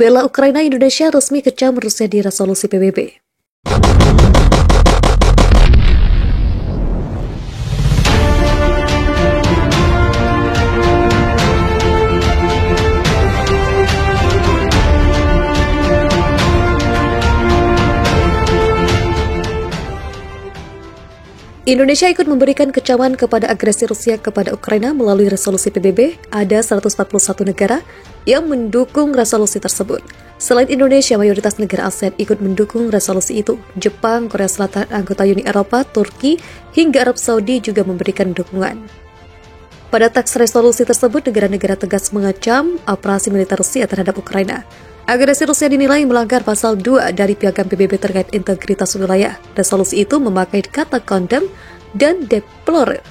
Membela Ukraina, Indonesia resmi kecam Rusia di resolusi PBB. Indonesia ikut memberikan kecaman kepada agresi Rusia kepada Ukraina melalui resolusi PBB. Ada 141 negara yang mendukung resolusi tersebut. Selain Indonesia, mayoritas negara ASEAN ikut mendukung resolusi itu. Jepang, Korea Selatan, anggota Uni Eropa, Turki, hingga Arab Saudi juga memberikan dukungan. Pada teks resolusi tersebut, negara-negara tegas mengecam operasi militer Rusia terhadap Ukraina. Agresi Rusia dinilai melanggar pasal 2 dari Piagam PBB terkait integritas wilayah. Resolusi itu memakai kata condemn dan deplore.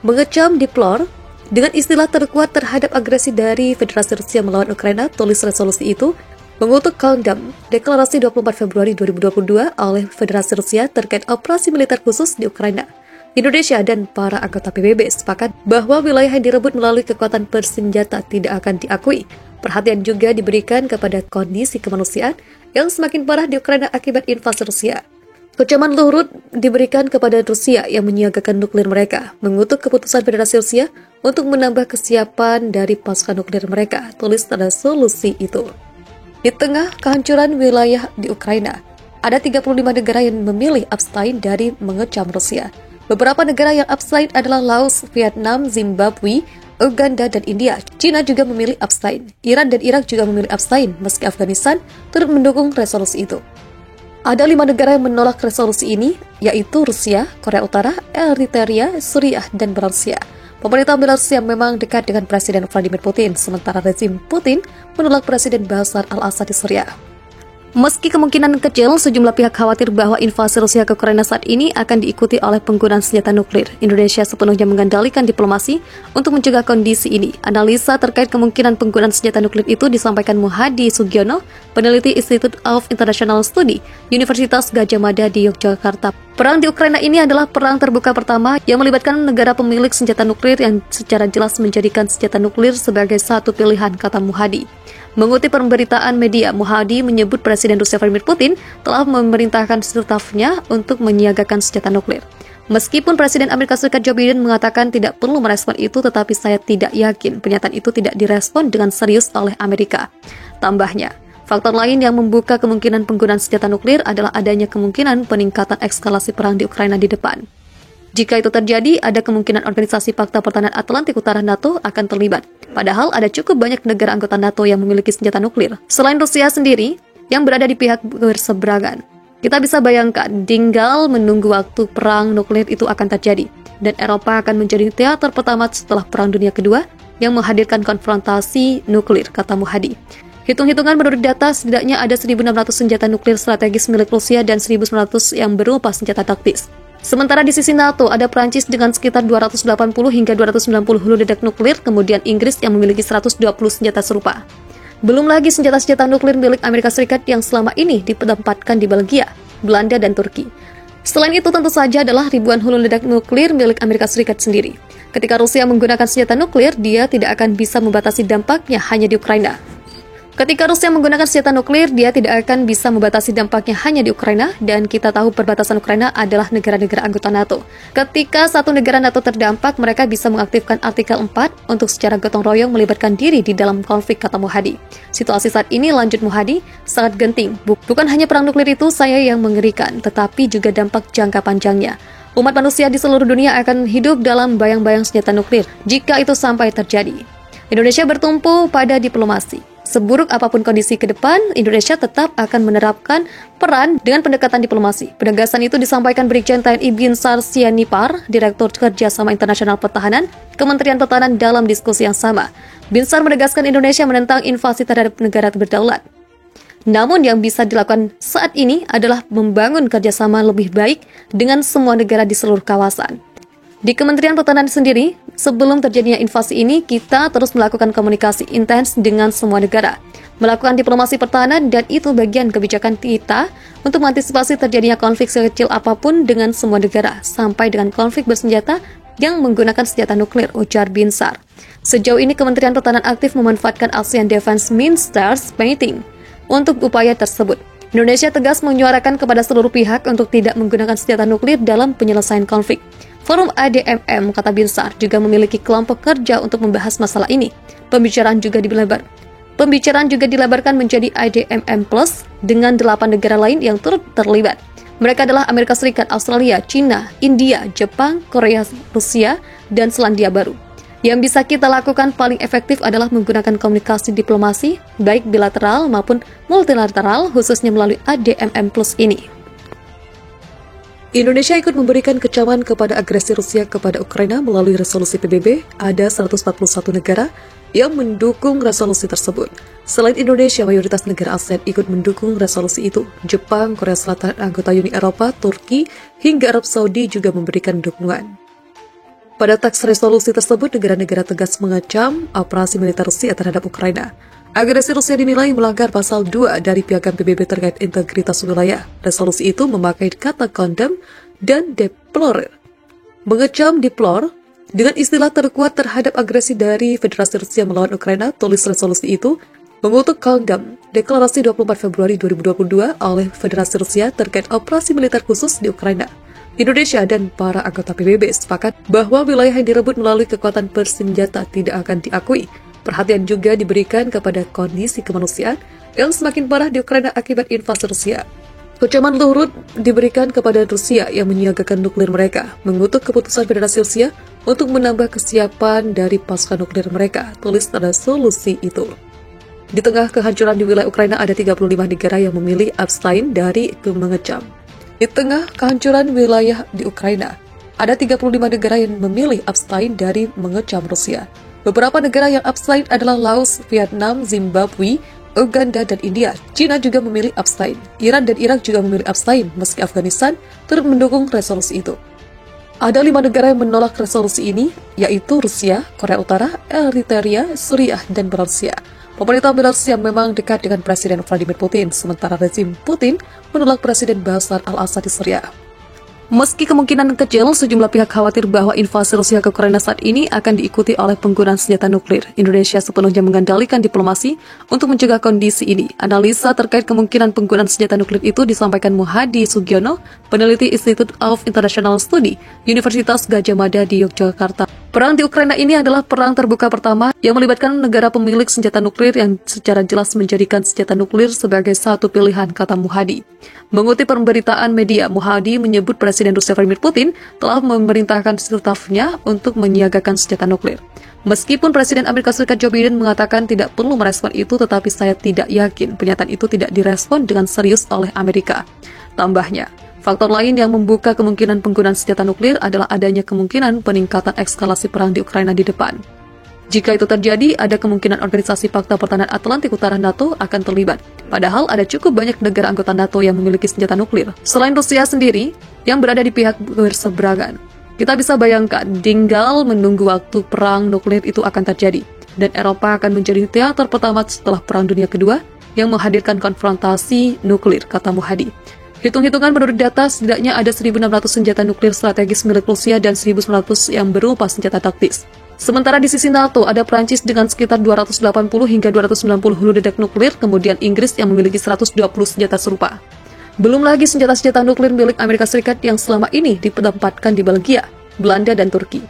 Mengecam deplore dengan istilah terkuat terhadap agresi dari Federasi Rusia melawan Ukraina, tulis resolusi itu, mengutuk condemn deklarasi 24 Februari 2022 oleh Federasi Rusia terkait operasi militer khusus di Ukraina. Indonesia dan para anggota PBB sepakat bahwa wilayah yang direbut melalui kekuatan bersenjata tidak akan diakui. Perhatian juga diberikan kepada kondisi kemanusiaan yang semakin parah di Ukraina akibat invasi Rusia. Kecaman luhur diberikan kepada Rusia yang menyiagakan nuklir mereka, mengutuk keputusan Federasi Rusia untuk menambah kesiapan dari pasukan nuklir mereka, tulis resolusi itu. Di tengah kehancuran wilayah di Ukraina, ada 35 negara yang memilih abstain dari mengecam Rusia. Beberapa negara yang abstain adalah Laos, Vietnam, Zimbabwe, Uganda, dan India. China juga memilih abstain. Iran dan Irak juga memilih abstain, meski Afghanistan turut mendukung resolusi itu. Ada 5 negara yang menolak resolusi ini, yaitu Rusia, Korea Utara, Eritrea, Suriah, dan Belarusia. Pemerintah Belarusia memang dekat dengan Presiden Vladimir Putin, sementara rezim Putin menolak Presiden Bashar al-Assad di Suriah. Meski kemungkinan kecil, sejumlah pihak khawatir bahwa invasi Rusia ke Ukraina saat ini akan diikuti oleh penggunaan senjata nuklir. Indonesia sepenuhnya mengendalikan diplomasi untuk mencegah kondisi ini. Analisa terkait kemungkinan penggunaan senjata nuklir itu disampaikan Muhadi Sugiono, peneliti Institute of International Study, Universitas Gadjah Mada di Yogyakarta. Perang di Ukraina ini adalah perang terbuka pertama yang melibatkan negara pemilik senjata nuklir yang secara jelas menjadikan senjata nuklir sebagai satu pilihan, kata Muhadi. Mengutip pemberitaan media, Muhadi menyebut Presiden Rusia Vladimir Putin telah memerintahkan stafnya untuk menyiagakan senjata nuklir. Meskipun Presiden Amerika Serikat Joe Biden mengatakan tidak perlu merespon itu, tetapi saya tidak yakin pernyataan itu tidak direspon dengan serius oleh Amerika. Tambahnya, faktor lain yang membuka kemungkinan penggunaan senjata nuklir adalah adanya kemungkinan peningkatan eskalasi perang di Ukraina di depan. Jika itu terjadi, ada kemungkinan Organisasi Pakta Pertahanan Atlantik Utara NATO akan terlibat. Padahal ada cukup banyak negara anggota NATO yang memiliki senjata nuklir. Selain Rusia sendiri, yang berada di pihak berseberangan. Kita bisa bayangkan, tinggal menunggu waktu perang nuklir itu akan terjadi. Dan Eropa akan menjadi teater pertama setelah Perang Dunia Kedua yang menghadirkan konfrontasi nuklir, kata Muhadi. Hitung-hitungan menurut data, setidaknya ada 1.600 senjata nuklir strategis milik Rusia dan 1.900 yang berupa senjata taktis. Sementara di sisi NATO, ada Prancis dengan sekitar 280 hingga 290 hulu ledak nuklir, kemudian Inggris yang memiliki 120 senjata serupa. Belum lagi senjata-senjata nuklir milik Amerika Serikat yang selama ini ditempatkan di Belgia, Belanda, dan Turki. Selain itu tentu saja adalah ribuan hulu ledak nuklir milik Amerika Serikat sendiri. Ketika Rusia menggunakan senjata nuklir, dia tidak akan bisa membatasi dampaknya hanya di Ukraina. Ketika Rusia menggunakan senjata nuklir, dia tidak akan bisa membatasi dampaknya hanya di Ukraina, dan kita tahu perbatasan Ukraina adalah negara-negara anggota NATO. Ketika satu negara NATO terdampak, mereka bisa mengaktifkan artikel 4 untuk secara gotong royong melibatkan diri di dalam konflik, kata Muhadi. Situasi saat ini, lanjut Muhadi, sangat genting. Bukan hanya perang nuklir itu saya yang mengerikan, tetapi juga dampak jangka panjangnya. Umat manusia di seluruh dunia akan hidup dalam bayang-bayang senjata nuklir jika itu sampai terjadi. Indonesia bertumpu pada diplomasi. Seburuk apapun kondisi ke depan, Indonesia tetap akan menerapkan peran dengan pendekatan diplomasi. Penegasan itu disampaikan Brigjen TNI Binsar Sianipar, Direktur Kerjasama Internasional Pertahanan, Kementerian Pertahanan dalam diskusi yang sama. Binsar menegaskan Indonesia menentang invasi terhadap negara berdaulat. Namun yang bisa dilakukan saat ini adalah membangun kerjasama lebih baik dengan semua negara di seluruh kawasan. Di Kementerian Pertahanan sendiri, sebelum terjadinya invasi ini, kita terus melakukan komunikasi intens dengan semua negara, melakukan diplomasi pertahanan, dan itu bagian kebijakan kita untuk mengantisipasi terjadinya konflik sekecil apapun dengan semua negara, sampai dengan konflik bersenjata yang menggunakan senjata nuklir, ujar Binsar. Sejauh ini, Kementerian Pertahanan aktif memanfaatkan ASEAN Defense Ministers Meeting untuk upaya tersebut. Indonesia tegas menyuarakan kepada seluruh pihak untuk tidak menggunakan senjata nuklir dalam penyelesaian konflik. Forum ADMM, kata Binsar, juga memiliki kelompok kerja untuk membahas masalah ini. Pembicaraan juga dilebarkan menjadi IDMM Plus dengan 8 negara lain yang turut terlibat. Mereka adalah Amerika Serikat, Australia, China, India, Jepang, Korea, Rusia, dan Selandia Baru. Yang bisa kita lakukan paling efektif adalah menggunakan komunikasi diplomasi, baik bilateral maupun multilateral, khususnya melalui ADMM Plus ini. Indonesia ikut memberikan kecaman kepada agresi Rusia kepada Ukraina melalui resolusi PBB. Ada 141 negara yang mendukung resolusi tersebut. Selain Indonesia, mayoritas negara ASEAN ikut mendukung resolusi itu. Jepang, Korea Selatan, anggota Uni Eropa, Turki, hingga Arab Saudi juga memberikan dukungan. Pada teks resolusi tersebut, negara-negara tegas mengecam operasi militer Rusia terhadap Ukraina. Agresi Rusia dinilai melanggar pasal 2 dari Piagam PBB terkait integritas wilayah. Resolusi itu memakai kata condemn dan deplore. Mengecam deplore dengan istilah terkuat terhadap agresi dari Federasi Rusia melawan Ukraina. Tulis resolusi itu mengutuk condemn deklarasi 24 Februari 2022 oleh Federasi Rusia terkait operasi militer khusus di Ukraina. Indonesia dan para anggota PBB sepakat bahwa wilayah yang direbut melalui kekuatan bersenjata tidak akan diakui. Perhatian juga diberikan kepada kondisi kemanusiaan yang semakin parah di Ukraina akibat invasi Rusia. Kecaman luhur diberikan kepada Rusia yang menyiagakan nuklir mereka, mengutuk keputusan Federasi Rusia untuk menambah kesiapan dari pasukan nuklir mereka. Tulis resolusi itu. Di tengah kehancuran di wilayah Ukraina, ada 35 negara yang memilih abstain dari mengecam. Di tengah kehancuran wilayah di Ukraina, ada 35 negara yang memilih abstain dari mengecam Rusia. Beberapa negara yang abstain adalah Laos, Vietnam, Zimbabwe, Uganda, dan India. China juga memilih abstain. Iran dan Irak juga memilih abstain, meski Afghanistan turut mendukung resolusi itu. Ada 5 negara yang menolak resolusi ini, yaitu Rusia, Korea Utara, Eritrea, Suriah, dan Belarusia. Pemerintah Belarusia memang dekat dengan Presiden Vladimir Putin, sementara rezim Putin menolak Presiden Bashar al-Assad di Syria. Meski kemungkinan kecil, sejumlah pihak khawatir bahwa invasi Rusia ke Ukraina saat ini akan diikuti oleh penggunaan senjata nuklir. Indonesia sepenuhnya mengendalikan diplomasi untuk mencegah kondisi ini. Analisa terkait kemungkinan penggunaan senjata nuklir itu disampaikan Muhadi Sugiono, peneliti Institute of International Study, Universitas Gadjah Mada di Yogyakarta. Perang di Ukraina ini adalah perang terbuka pertama yang melibatkan negara pemilik senjata nuklir yang secara jelas menjadikan senjata nuklir sebagai satu pilihan, kata Muhadi. Mengutip pemberitaan media, Muhadi menyebut Presiden Rusia Vladimir Putin telah memerintahkan stafnya untuk menyiagakan senjata nuklir. Meskipun Presiden Amerika Serikat Joe Biden mengatakan tidak perlu merespon itu, tetapi saya tidak yakin pernyataan itu tidak direspon dengan serius oleh Amerika. Tambahnya, faktor lain yang membuka kemungkinan penggunaan senjata nuklir adalah adanya kemungkinan peningkatan eskalasi perang di Ukraina di depan. Jika itu terjadi, ada kemungkinan Organisasi Pakta Pertahanan Atlantik Utara NATO akan terlibat. Padahal ada cukup banyak negara anggota NATO yang memiliki senjata nuklir. Selain Rusia sendiri, yang berada di pihak berseberangan. Kita bisa bayangkan, tinggal menunggu waktu perang nuklir itu akan terjadi. Dan Eropa akan menjadi teater pertama setelah Perang Dunia Kedua yang menghadirkan konfrontasi nuklir, kata Muhadi. Hitung-hitungan menurut data, setidaknya ada 1.600 senjata nuklir strategis milik Rusia dan 1.900 yang berupa senjata taktis. Sementara di sisi NATO, ada Prancis dengan sekitar 280 hingga 290 hulu ledak nuklir, kemudian Inggris yang memiliki 120 senjata serupa. Belum lagi senjata-senjata nuklir milik Amerika Serikat yang selama ini ditempatkan di Belgia, Belanda, dan Turki.